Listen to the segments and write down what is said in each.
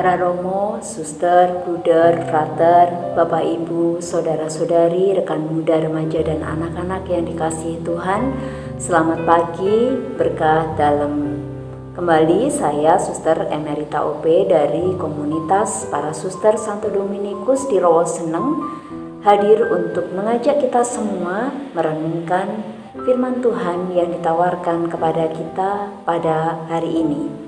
Para Romo, Suster, Bruder, Frater, Bapak Ibu, Saudara-saudari, rekan muda, remaja, dan anak-anak yang dikasihi Tuhan, selamat pagi, berkah dalam. Kembali saya Suster Emerita OP dari komunitas para Suster Santo Dominikus di Rawaseneng, hadir untuk mengajak kita semua merenungkan firman Tuhan yang ditawarkan kepada kita pada hari ini.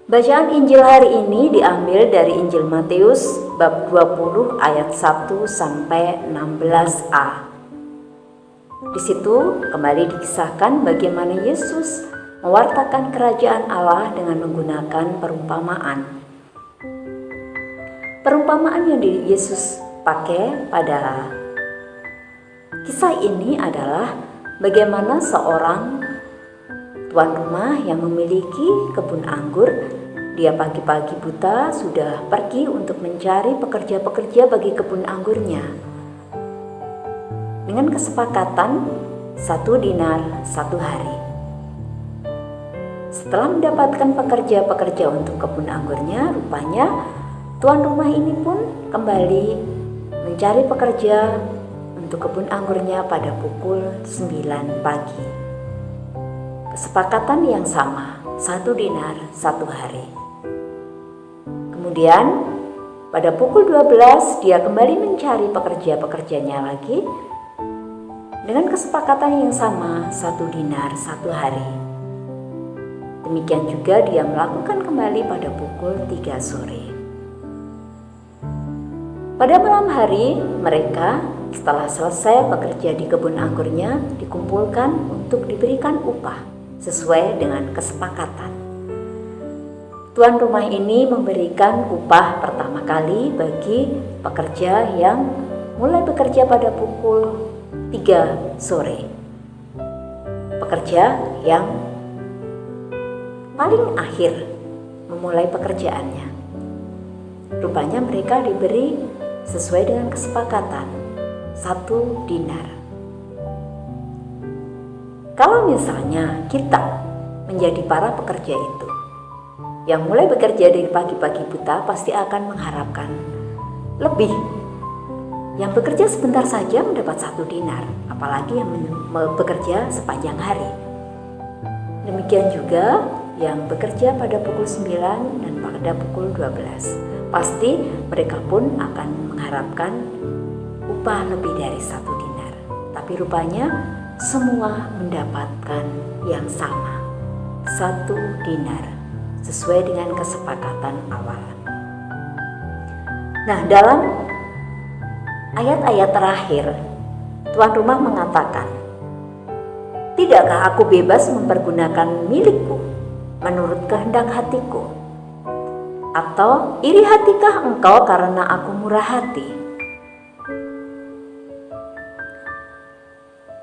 Bacaan Injil hari ini diambil dari Injil Matius bab 20 ayat 1 sampai 16a. Di situ kembali dikisahkan bagaimana Yesus mewartakan kerajaan Allah dengan menggunakan perumpamaan. Perumpamaan yang Yesus pakai pada kisah ini adalah bagaimana seorang tuan rumah yang memiliki kebun anggur, dia pagi-pagi buta sudah pergi untuk mencari pekerja-pekerja bagi kebun anggurnya. Dengan kesepakatan 1 dinar 1 hari. Setelah mendapatkan pekerja-pekerja untuk kebun anggurnya, rupanya tuan rumah ini pun kembali mencari pekerja untuk kebun anggurnya pada pukul 9 pagi. Kesepakatan yang sama, 1 dinar 1 hari. Kemudian pada pukul 12 dia kembali mencari pekerja-pekerjanya lagi dengan kesepakatan yang sama, 1 dinar 1 hari. Demikian juga dia melakukan kembali pada pukul 3 sore. Pada malam hari mereka setelah selesai bekerja di kebun anggurnya dikumpulkan untuk diberikan upah sesuai dengan kesepakatan. Tuan rumah ini memberikan upah pertama kali bagi pekerja yang mulai bekerja pada pukul 3 sore. Pekerja yang paling akhir memulai pekerjaannya. Rupanya mereka diberi sesuai dengan kesepakatan 1 dinar. Kalau misalnya kita menjadi para pekerja itu, yang mulai bekerja dari pagi-pagi buta pasti akan mengharapkan lebih. Yang bekerja sebentar saja mendapat 1 dinar, apalagi yang bekerja sepanjang hari. Demikian juga yang bekerja pada pukul 9 dan pada pukul 12. Pasti mereka pun akan mengharapkan upah lebih dari 1 dinar. Tapi rupanya semua mendapatkan yang sama, 1 dinar, sesuai dengan kesepakatan awal. Nah, dalam ayat-ayat terakhir, tuan rumah mengatakan, "Tidakkah aku bebas mempergunakan milikku menurut kehendak hatiku? Atau iri hatikah engkau karena aku murah hati?"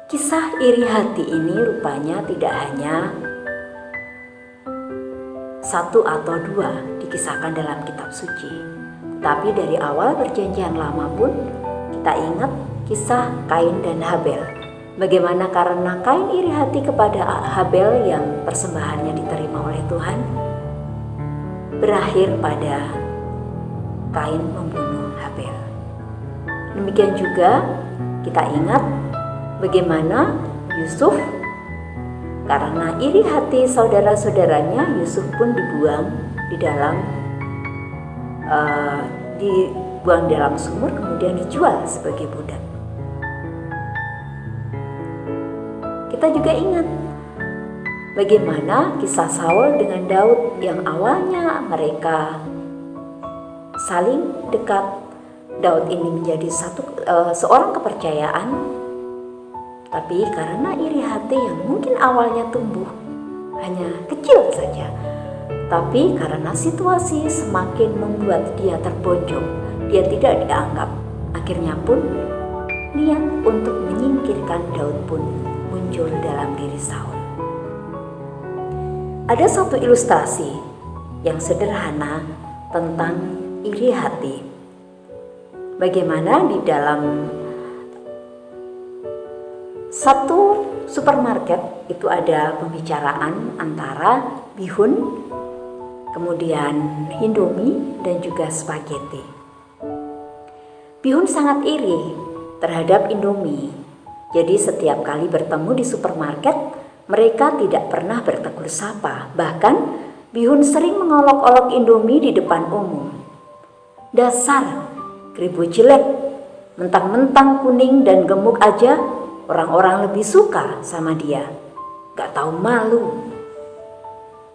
Kisah iri hati ini rupanya tidak hanya 1 atau 2 dikisahkan dalam kitab suci, tapi dari awal perjanjian lama pun kita ingat kisah Kain dan Habel. Bagaimana karena Kain iri hati kepada Habel yang persembahannya diterima oleh Tuhan, berakhir pada Kain membunuh Habel. Demikian juga kita ingat bagaimana Yusuf karena iri hati saudara-saudaranya, Yusuf pun dibuang dalam sumur, kemudian dijual sebagai budak. Kita juga ingat bagaimana kisah Saul dengan Daud yang awalnya mereka saling dekat. Daud ini menjadi seorang kepercayaan, tapi karena iri hati yang mungkin awalnya tumbuh hanya kecil saja, tapi karena situasi semakin membuat dia terbojong, dia tidak dianggap. Akhirnya pun niat untuk menyingkirkan Daud pun muncul dalam diri Saul. Ada satu ilustrasi yang sederhana tentang iri hati. Bagaimana di dalam satu supermarket itu ada pembicaraan antara bihun kemudian Indomie dan juga spaghetti. Bihun sangat iri terhadap Indomie. Jadi setiap kali bertemu di supermarket, mereka tidak pernah bertegur sapa. Bahkan Bihun sering mengolok-olok Indomie di depan umum. Dasar keribu jelek, mentang-mentang kuning dan gemuk aja orang-orang lebih suka sama dia. Gak tahu malu.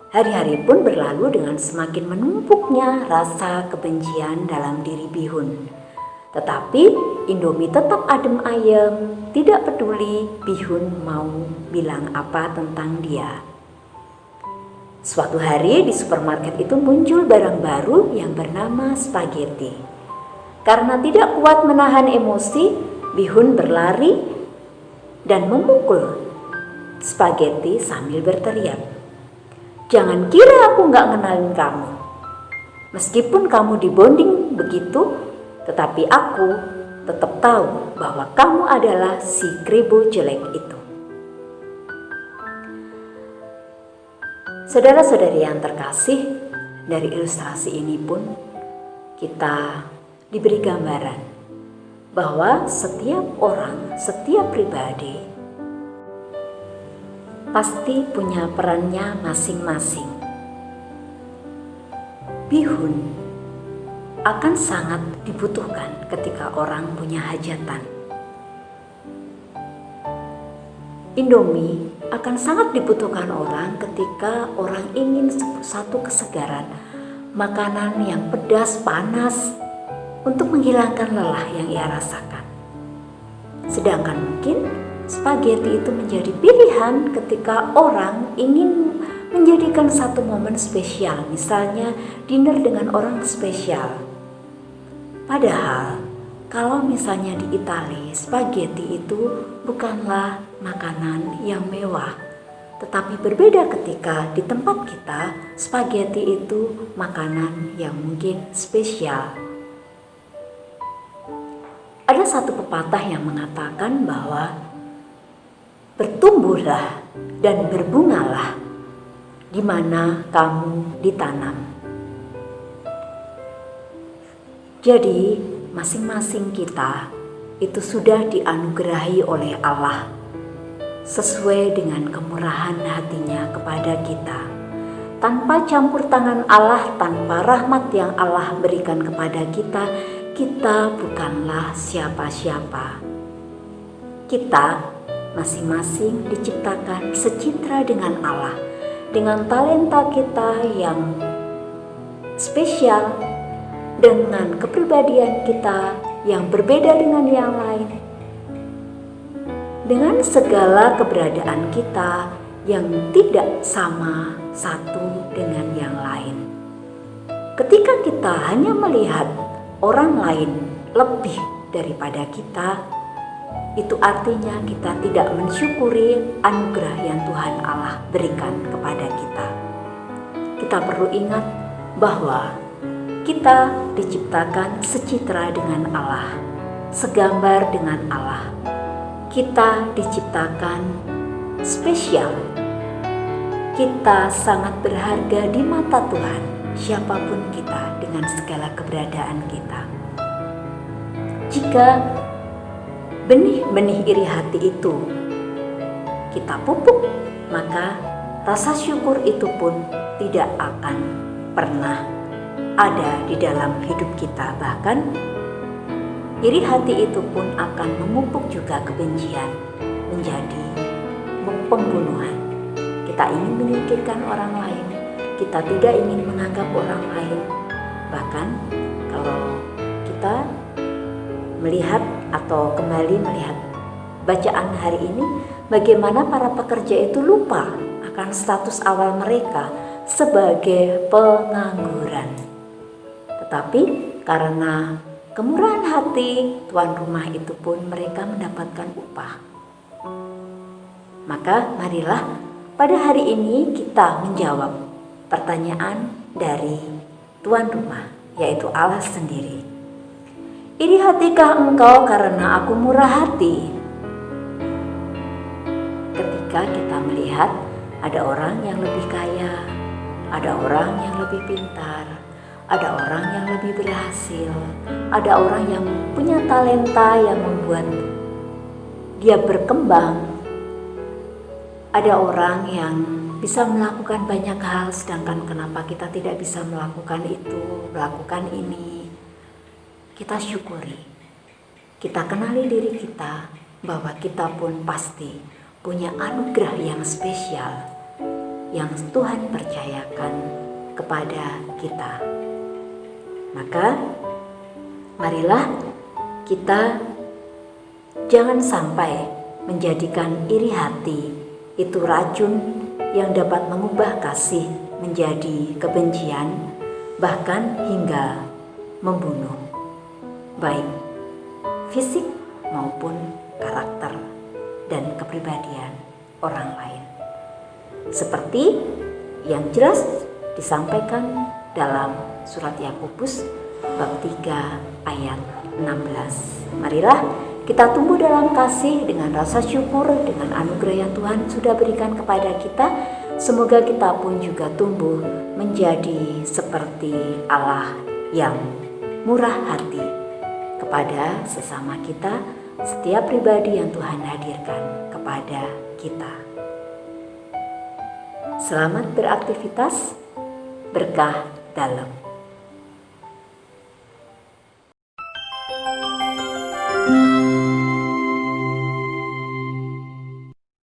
Hari-hari pun berlalu dengan semakin menumpuknya rasa kebencian dalam diri Bihun. Tetapi Indomie tetap adem ayem, tidak peduli Bihun mau bilang apa tentang dia. Suatu hari di supermarket itu muncul barang baru yang bernama spaghetti. Karena tidak kuat menahan emosi, Bihun berlari dan memukul spaghetti sambil berteriak, "Jangan kira aku gak ngenalin kamu. Meskipun kamu dibonding begitu, tetapi aku tetap tahu bahwa kamu adalah si keribu jelek itu." Saudara-saudari yang terkasih, dari ilustrasi ini pun kita diberi gambaran bahwa setiap orang, setiap pribadi pasti punya perannya masing-masing. Bihun akan sangat dibutuhkan ketika orang punya hajatan. Indomie akan sangat dibutuhkan orang ketika orang ingin satu kesegaran, makanan yang pedas, panas, untuk menghilangkan lelah yang ia rasakan. Sedangkan mungkin spaghetti itu menjadi pilihan ketika orang ingin menjadikan satu momen spesial, misalnya dinner dengan orang spesial. Padahal kalau misalnya di Italia, spaghetti itu bukanlah makanan yang mewah, tetapi berbeda ketika di tempat kita, spaghetti itu makanan yang mungkin spesial. Ada satu pepatah yang mengatakan bahwa bertumbuhlah dan berbungalah di mana kamu ditanam. Jadi masing-masing kita itu sudah dianugerahi oleh Allah sesuai dengan kemurahan hatinya kepada kita. Tanpa campur tangan Allah, tanpa rahmat yang Allah berikan kepada kita, kita bukanlah siapa-siapa. Kita masing-masing diciptakan secitra dengan Allah, dengan talenta kita yang spesial, dengan kepribadian kita yang berbeda dengan yang lain, dengan segala keberadaan kita yang tidak sama satu dengan yang lain. Ketika kita hanya melihat orang lain lebih daripada kita, itu artinya kita tidak mensyukuri anugerah yang Tuhan Allah berikan kepada kita. Kita perlu ingat bahwa kita diciptakan secitra dengan Allah, segambar dengan Allah. Kita diciptakan spesial. Kita sangat berharga di mata Tuhan, siapapun kita dengan segala keberadaan kita. Jika benih-benih iri hati itu kita pupuk, maka rasa syukur itu pun tidak akan pernah ada di dalam hidup kita. Bahkan iri hati itu pun akan memupuk juga kebencian menjadi pembunuhan. Kita ingin menyingkirkan orang lain, kita tidak ingin menganggap orang lain. Bahkan kalau kita melihat atau kembali melihat bacaan hari ini, bagaimana para pekerja itu lupa akan status awal mereka sebagai pengangguran. Tetapi karena kemurahan hati tuan rumah itu pun mereka mendapatkan upah. Maka marilah pada hari ini kita menjawab pertanyaan dari tuan rumah, yaitu Allah sendiri. Iri hatikah engkau karena aku murah hati? Ketika kita melihat ada orang yang lebih kaya, Ada orang yang lebih pintar, ada orang yang lebih berhasil, ada orang yang punya talenta yang membuat dia berkembang. Ada orang yang bisa melakukan banyak hal, sedangkan kenapa kita tidak bisa melakukan itu, melakukan ini. Kita syukuri, kita kenali diri kita bahwa kita pun pasti punya anugerah yang spesial yang Tuhan percayakan kepada kita. Maka marilah kita jangan sampai menjadikan iri hati itu racun yang dapat mengubah kasih menjadi kebencian, bahkan hingga membunuh, baik fisik maupun karakter dan kepribadian orang lain. Seperti yang jelas disampaikan dalam surat Yakobus bab 3 ayat 16. Marilah kita tumbuh dalam kasih dengan rasa syukur dengan anugerah yang Tuhan sudah berikan kepada kita. Semoga kita pun juga tumbuh menjadi seperti Allah yang murah hati kepada sesama kita, setiap pribadi yang Tuhan hadirkan kepada kita. Selamat beraktivitas, berkah dalam.